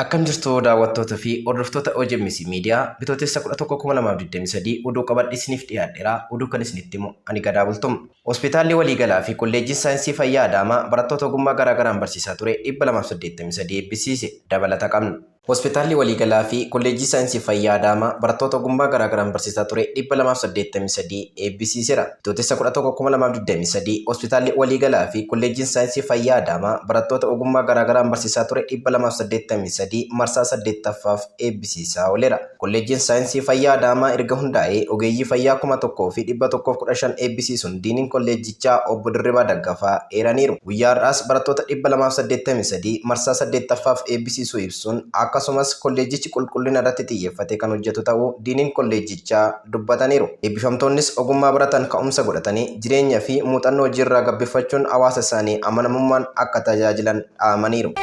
Akkam jirtu daawwattoota fi hordoftoota OMS Miidiyaa bitootessa 11/2023 oduu qabadhee isiniif dhiyaadheera. Oduu kan isinitti himu ani Gadaa Bultum. Hospitaalli waliigalaa fi kolleejjiin saayinsii fayyaa Adaamaa barattoota ogummaa garaa garaan barsiisaa ture 283 eebbisiise. Dabalata qabna. Hospitaalli waliigalaa fi kolleejjii saayinsii fayyaa Adaamaa barattoota ogummaa garaa garaan barsiisaa ture 283 eebbisiiseera. Bitootessa 11/2023 hospitaalli waliigalaa fi kolleejjiin saayinsii fayyaa Adaamaa barattoota ogummaa garaa garaan barsiisaa ture 283 marsaa 8ffaaf eebbisiisaa ooleera. Kolleejjiin saayinsii fayyaa Adaamaa erga hundaa'ee ogeeyyii fayyaa 1115 eebbisiisuun diiniin kolleejjichaa obbo Dirribaa Daggafaa eeraniiru. Guyyaa har'aas barattoota 283 marsaa 8ffaaf eebbisiisuu ibsuun akkasumas kolleejjichi qulqullina irratti xiyyeeffatee kan hojjetu ta'uu diiniin kolleejjichaa dubbataniiru. Eebbifamtoonnis ogummaa baratan ka'umsa godhatanii jireenya fi muuxannoo hojiirraa gabbifachuun hawaasa isaanii amanamummaan akka tajaajilan dhaamaniiru.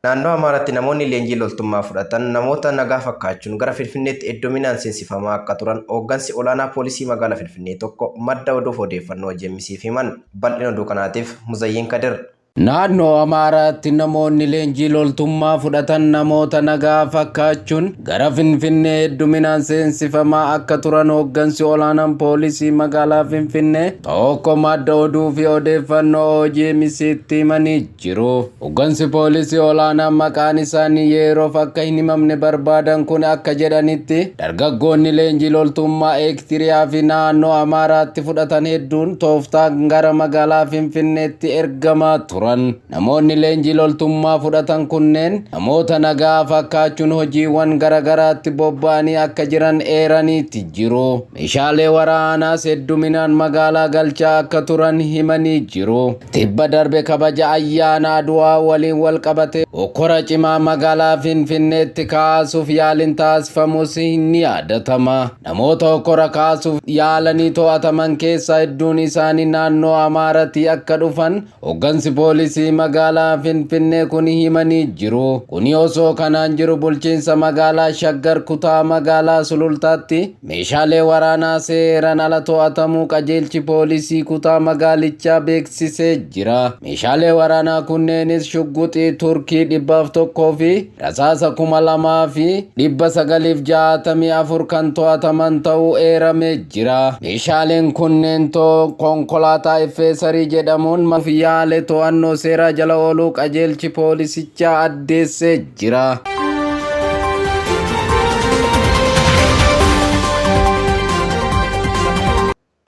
Naannoo Amaaraatti namoonni leenjii loltummaa fudhatan namoota nagaa fakkaachuun gara Finfinneetti hedduminaan seensifamaa akka turan hooggansi olaanaa poolisii magaalaa Finfinnee tokko madda oduuf odeeffannoo OMS'f himan. Bal'ina oduu kanaatiif Muzayyiin Kadir. Naannoo Amaaraatti namoonni leenjii loltummaa fudhatan namoota nagaa fakkaachuun gara Finfinnee hedduminaan seensifamaa akka turan hooggansi olaanaan poolisii magaalaa Finfinnee tokko madda oduu fi odeeffannoo OMS'tti himanii jiru. Hooggansi poolisii olaanaan maqaan isaanii yeroof akka hin himamne barbaadan kun akka jedhanitti dargaggoonni leenjii loltummaa Ektiriyaa fi naannoo Amaaraatti fudhatan hedduun tooftaan gara magaalaa Finfinneetti ergamaa turan. Namoonni leenjii loltummaa fudhatan kunneen namoota nagaa fakkaachuun hojiiwwan garagaraatti bobba'anii akka jiran eeraniiti jiru. Meeshaalee waraanaas hedduminaan magaalaa galchaa akka turan himanii jiru. Tibba darbe kabaja ayyaana Aduwaa waliin wal qabate hokkora cimaa magaalaa Finfinneetti kaasuuf yaaliin taasifamus ni yaadatama. Namoota hokkora kaasuuf yaalanii to'ataman keessaa hedduun isaanii naannoo Amaaraatti akka dhufan hooggansi poolisii magaalaa Finfinnee kun himanii jiru. Kuni osoo kanaan jiru bulchiinsa magaalaa Shaggar kutaa magaalaa Sulultaatti meeshaalee waraanaa seeraan ala to'atamuu qajeelchi poolisii kutaa magaalichaa beeksisee jira. Meeshaalee waraanaa kunneenis shugguxii Turkii 101 fi rasaasa 2964 kan to'ataman ta'uu eeramee jira. Meeshaaleen kunneen konkolaataa Effeesarii jedhamuun yaalee to'annoo seeraa jala ooluu qajeelchi poolisichaa addeessee jira.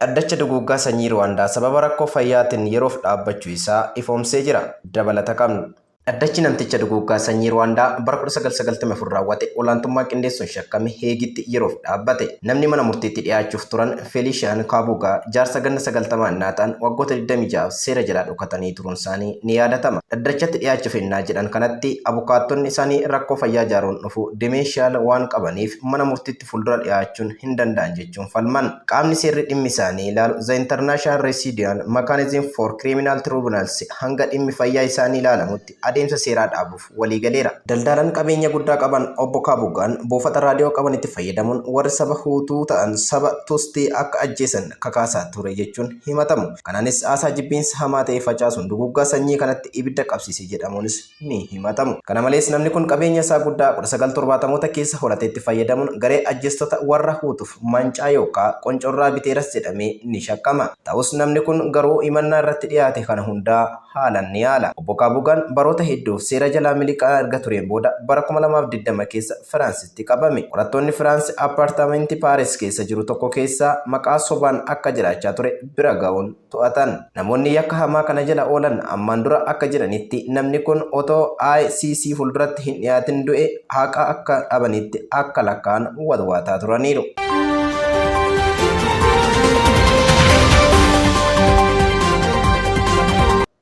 Dhaddacha duguuggaa sanyii Ruwaandaa sababa rakkoo fayyaatiin yeroof dhaabbachuu isaa ifoomsee jira. Dabalata qabna. Dhaddachi namticha duguuggaa sanyii Ruwaandaa bara 1994 raawwate olaantummaa qindeessuun shakkame Heegitti yeroof dhaabbate. Namni mana murtiitti dhiyaachuuf turan Felishaan Kaabugaa jaarsa ganna 90 innaataan waggoota 26 seera jalaa dhokatanii turuun isaanii ni yaadatama. Dhaddachatti dhiyaachuuf ennaa jedhan kanatti abukaattonni isaanii rakkoo fayyaa jaaruun dhufu dimenshaal waan qabaniif mana murtiitti fuuldura dhiyaachuun hin danda'an jechuun falman. Qaamni seerri dhimmi isaanii ilaalu The International Residual Mechanism for Criminal Tribunals hanga dhimmi fayyaa isaanii ilaalamutti adeemsa seeraa dhaabuuf waliigaleera. Daldalaan qabeenya guddaa qaban obbo Kaabugaan buufata raadiyoo qaban itti fayyadamuun warri saba Huutuu ta'an saba Tustii akka ajjeesan kakaasaa ture jechuun himatamu. Kanaanis haasaa jibbiinsa hamaa ta'e facaasuun duguuggaa sanyii kanatti ibidda qabsiise jedhamuunis ni himatamu. Kana malees namni kun qabeenya isaa guddaa 1970moota keessa horatee itti fayyadamuun garee ajjeestota warra Huutuuf mancaa yookaan qoncorraa biteeras jedhamee ni shakkama. Ta'us namni kun garuu himannaa irratti dhiyaate kana hundaa haalan ni haala. Obbo Kaabugaan baroota hedduuf seera jalaa miliqaa erga tureen booda bara 2020 keessa Firaansitti qabame. Qorattoonni Firaansi appaartamentii Paaris keessa jiru tokko keessa maqaa sobaan akka jiraachaa ture bira ga'uun to'atan. Namoonni yakka hamaa kana jala oolan ammaan dura akka jiranitti namni kun otoo ICC fuulduratti hin dhiyaatin du'e haqa akka dhabanitti akka lakkaan wadwaataa turaniiru.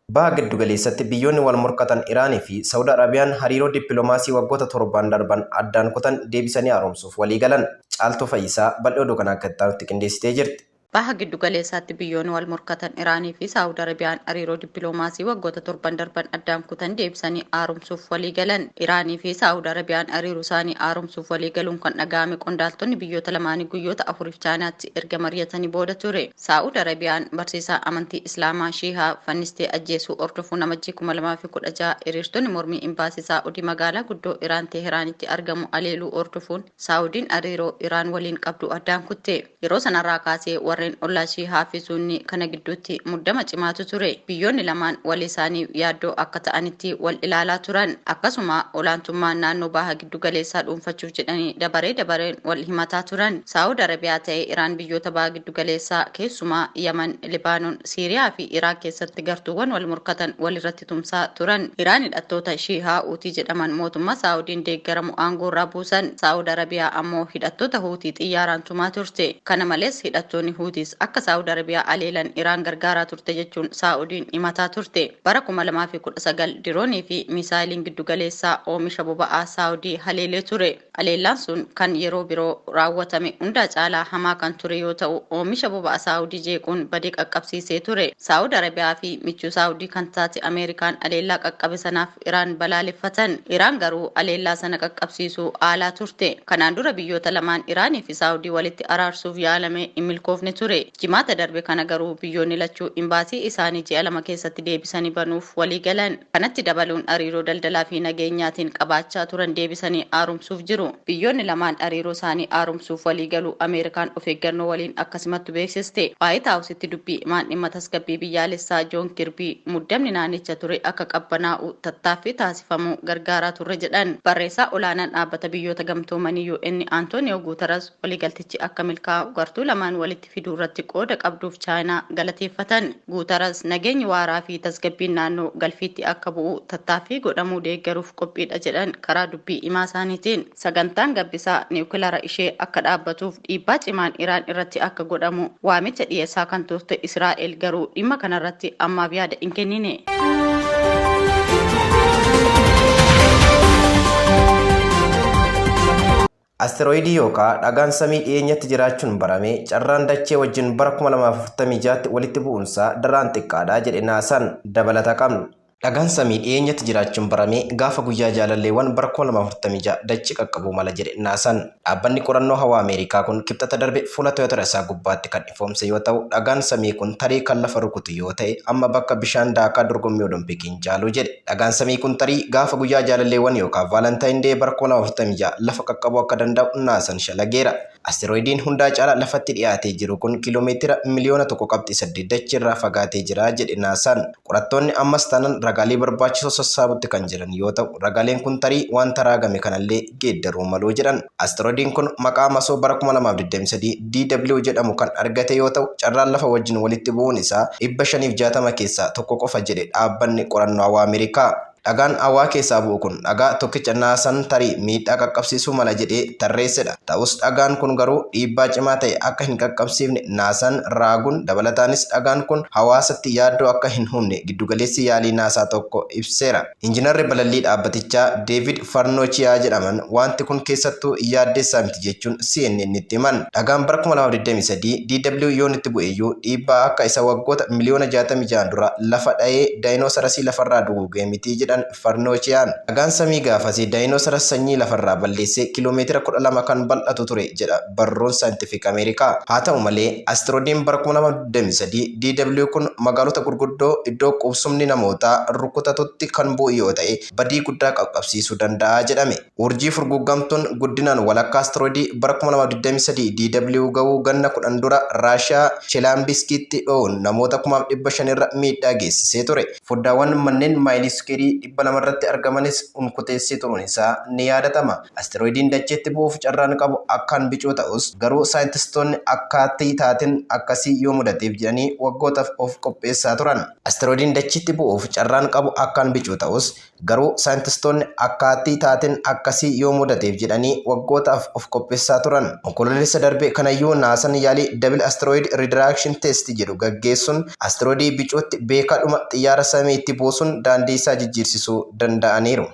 Baha giddu galeessatti biyyoonni wal morkatan Iraanii fi Saawud Arabiyaan hariiroo dippiloomaasii waggoota 7 darban addaan kutan deebisanii haaromsuuf walii galan. Caaltuu Fayyisaa bal'oo oduu kana akka itti qindeessitee jirti. Baha giddu galeessaatti biyyoonni wal morkatan Iraanii fi Saawud Arabiyaan hariiroo dippiloomaasii waggoota torban darban addaan kutan deebisanii haaromsuuf walii galan. Iraanii fi Saawud Arabiyaan hariiroo isaanii haaromsuuf walii galuun kan dhaga'ame qondaaltonni biyyoota lamaanii guyyoota afuriif Chaayinaatti erga mari'atanii booda ture. Saawud Arabiyaan barsiisaa amantii Islaamaa Shiihaa fannistee ajjeesuu hordofuu amajjii 2016 hiriirtonni mormii imbaasii Saa'udii magaalaa guddoo Iraan Teeheraanitti argamu aleeluu hordofuun Saa'udiin hariiroo Iraan waliin qabdu addaan kutte. Yeroo sanarraa kaasee warreen ollaa Shiihaa fi Sunni kana gidduutti muddama cimaatu ture. Biyyoonni lamaan wal isaanii yaaddoo akka ta'anitti wal ilaalaa turan. Akkasuma olaantummaan naannoo baha giddu galeessaa dhuunfachuuf jedhanii dabareen wal himataa turan. Saawud Arabiyaa ta'ee Iraan biyyoota baha giddu galeessaa keessumaa Yaman, Libaanoon, Siiriyaa fi Iraaq keessatti gartuuwwan wal morkatan walirratti tumsaa turan. Iraan hidhattoota Shiihaa Huutii jedhaman mootummaa Saawudiin deeggaramu aangoorraa buusan. Saawud Arabiyaa ammoo hidhattoota Huutii xiyyaaraan tumaa turte. Kana malees hidhattoonni Huutiis akka Saawud Arabiyaa aleelan Iraan gargaaraa turte jechuun Saa'udiin himataa turte. Bara 2019 diroonii fi misaayiliin giddu galeessaa oomisha boba'aa Saawudii haleelee ture. Aleellaan sun kan yeroo biroo raawwatame hundaa caalaa hamaa kan ture yoo ta'u oomisha boba'aa Saawudii jeequun badii qaqqabsiisee ture. Saawud Arabiyaa fi michuu Saawudii kan taate Ameerikaan aleellaa qaqqabe sanaaf Iraan balaaleffatan. Iraan garuu aleellaa sana qaqqabsiisuu aalaa turte. Kanaan dura biyyoota lamaan Iraanii fi Saawudii walitti araarsuuf yaalame hin milkoofne ture. Jimaata darbe kana garuu biyyoonni lachuu imbaasii isaanii ji'a lama keessatti deebisanii banuuf walii galan. Kanatti dabaluun hariiroo daldalaa fi nageenyaatiin qabaachaa turan deebisanii haaromsuuf jiru. Biyyoonni lamaan hariiroo isaanii haaromsuuf walii galuu Ameerikaan of eeggannoo waliin akkasumatti beeksiste. Waayit Haawusitti dubbii himaan dhimma tasgabbii biyyaalessaa Joon Kirbii muddamni naannicha ture akka qabbanaa'u tattaaffii taasifamuu gargaaraa turre jedhan. Barreessaa olaanaan dhaabbata biyyoota gamtoomanii UN Antooniyoo Guuteras waliigaltichi akka milkaa'u gartuu lamaan walitti fiduu irratti qooda qabduuf Chaayinaa galateeffatan. Guuteras nageenyi waaraa fi tasgabbiin naannoo galfiitti akka bu'u tattaaffii godhamuu deeggaruuf qophiidha jedhan karaa dubbii himaa isaaniitiin. Sagantaan gabbisaa niwukilaara ishee akka dhaabbatuuf dhiibbaa cimaan Iraan irratti akka godhamu waamicha dhiyeessaa kan turte Israa'el garuu dhimma kanarratti ammaaf yaada hin kennine. Asteroidii yookaan dhagaan samii dhiyeenyatti jiraachuun barame carraan dachee wajjin bara 2046tti walitti bu'uunsaa daraan xiqqaadha jedhe naasaan dabalata qabna. Dhagaan samii dhiyeenyatti jiraachuun barame gaafa guyyaa jaalalleewwan bara 2046 dachee qaqqabuu mala jedhe naasaan. Dhaabbanni qorannoo hawaa Ameerikaa kun kibxata darbe fuula Tooyotara isaa gubbaatti kan ifoomse yoo ta'u dhagaan samii kun tarii kan lafa rukutu yoo ta'e amma bakka bishaan daakaa dorgommii Oloompikiin jaaluu jedhe. Dhagaan samii kun tarii gaafa guyyaa jaalalleewwan yookaan Vaalantaayinn Dee bara 2046 lafa qaqqabuu akka danda'u naasaan shalageera. Asteroidiin hundaa caalaa lafatti dhiyaatee jiru kun kiiloomeetira miliyoona 1.8 dachiirraa fagaatee jira jedhe naasaan. Qorattoonni ammas taanaan ragaalee barbaachisoo sassaabutti kan jiran yoo ta'u ragaaleen kun tarii wanta raagame kanallee geeddaruu maluu jedhan. Asteroidiin kun maqaa masoo bara 2023 DW jedhamu kan argate yoo ta'u carraan lafa wajjin walitti bu'uun isaa 560 keessaa tokko qofa jedhe dhaabbanni qorannoo hawaa Ameerikaa. Dhagaan hawaa keessaa bu'u kun dhagaa tokkicha naasaan tarii miidhaa qaqqabsiisuu mala jedhee tarreessedha. Ta'us dhagaan kun garuu dhiibbaa cimaa ta'e akka hin qaqqabsiifne naasaan raaguun dabalataanis dhagaan kun hawaasatti yaaddoo akka hin humne giddugaleessi yaalii naasaa tokko ibseera. Injiinarri balallii dhaabbatichaa Deevid Farnoochiyaa jedhaman wanti kun keessattuu yaaddeessaa miti jechuun CNN itti himan. Dhagaan bara 2023 DW yoon itti bu'eeyyuu dhiibbaa akka isa waggoota miliyoona 66 dura lafa dha'ee daayinoosarasii lafarraa duguugee miti jedhan Farnoociyaan. Dhagaan samii gaafasii daayinoosara sanyii lafarraa balleessee kiiloomeetira 12 kan bal'atu ture jedha barruun saayintifik Ameerikaa. Haa ta'u malee asteroidiin bara 2023 DW kun magaalota gurguddoo iddoo qubsumni namootaa rukutatutti kan bu'u yoo ta'e badii guddaa qaqqabsiisuu danda'a jedhame. Urjii furguggamtuun guddinaan walakkaa asteroidii bara 2023 DW ga'uu ganna 10 dura Raashiyaa Cheelaabiskiitti dho'uun namoota 500,000 irra miidhaa geessisee ture. Foddaawwan manneen maayiliskeerii 200 irratti argamanis unkuteessee turuun isaa ni yaadatama. Asteroidiin dacheetti bu'uuf carraan qabu akkaan bicuu ta'us garuu saayintistoonni akkaatii taateen akkasii yoo mudateef jedhanii waggootaaf of qopheessaa turan. Asteroidiin dacheetti bu'uuf carraan qabu akkaan bicuu ta'us garuu saayintistoonni akkaatii taateen akkasii yoo mudateef jedhanii waggootaaf of qopheessaa turan. Onkololeessa darbe kanayyuu naasaan yaalii Double Asteroid Redirection Test jedhu gaggeessuun asteroidii bicuutti beekaadhuma xiyyaara samiitti buusuun daandii isaa jijjiirsisuu danda'aniiru.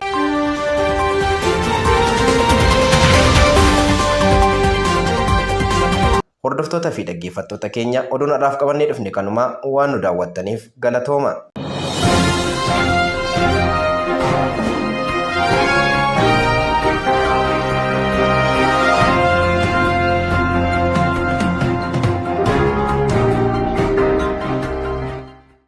Hordoftoota fi dhaggeeffattoota keenya oduun har'aaf qabannee dhufne kanuma waan nu daawwattaniif galatooma.